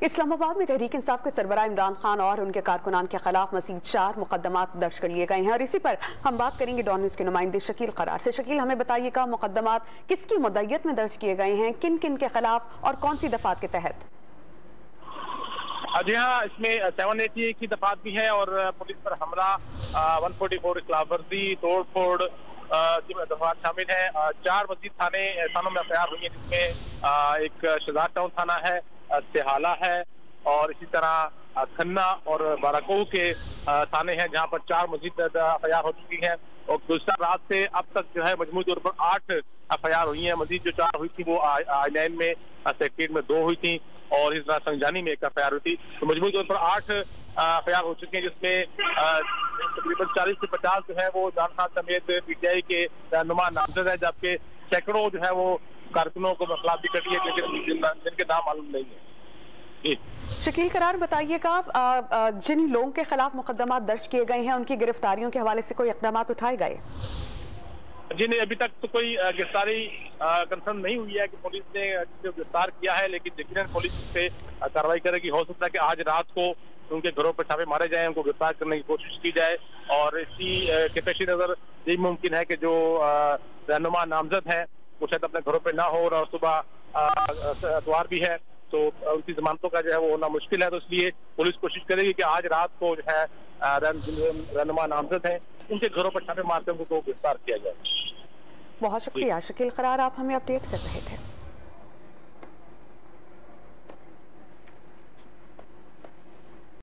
इस्लामाबाद में तहरीक इंसाफ के सरबराह इमरान खान और उनके कारकुनान के खिलाफ मज़ीद 4 मुकदमात दर्ज कर लिए गए हैं और इसी पर हम बात करेंगे डॉन न्यूज़ के नुमाइंदे शकील करार से। शकील, हमें बताइएगा मुकदमात किसकी मुद्दत में दर्ज किए गए हैं, किन किन के खिलाफ और कौन सी दफात के तहत? जी हाँ, इसमें 780 की दफात भी है और पुलिस पर हमला, 144 खिलाफवर्जी, तोड़ फोड़ दफात शामिल है। 4 मजीद थानों में एफआईआर हुई है, जिसमें एक शहजाद टाउन थाना है, सिहाला है और इसी तरह खन्ना और बाराकोह के थाने हैं, जहां पर 4 मजीद एफआईआर हो चुकी है। और गुज़श्ता रात से अब तक जो है मजमूई तौर पर 8 एफआईआर हुई है। मजीद जो 4 हुई थी वो I9 में, सेक्रेटरीट में 2 हुई थी और इस तरह संजानी में 1 एफआईआर हुई थी। तो मजमूई तौर पर 8 एफआईआर हो चुके हैं, जिसमें तकरीबन 40 से 50 जो है वो इमरान खान समेत PTI के रहनुमा नामजद है, जबकि सैकड़ों जो है वो कारकुनों को खिलाफ भी कटी है, जिनके नाम मालूम नहीं है। शकील करार, बताइएगा जिन लोगों के खिलाफ मुकदमा दर्ज किए गए हैं उनकी गिरफ्तारियों के हवाले से कोई इक़दाम उठाए गए? जी नहीं, अभी तक तो कोई गिरफ्तारी कंफर्म नहीं हुई है कि पुलिस ने गिरफ्तार किया है, लेकिन यकीनन पुलिस से कार्रवाई करेगी। हो सकता है कि आज रात को उनके घरों पर छापे मारे जाए, उनको गिरफ्तार करने की कोशिश की जाए। और इसी के पेश नजर यही मुमकिन है कि जो रहनुमा नामजद है वो शायद अपने घरों पर ना हो और सुबह एतवार भी है, तो उनकी जमानतों का जो है वो होना मुश्किल है। तो इसलिए पुलिस कोशिश करेगी कि आज रात को जो है रहनुमा नामजद हैं उनके घरों पर छापे मारकर उनको गिरफ्तार किया जाए। बहुत शुक्रिया शकील करार, आप हमें अपडेट कर रहे थे।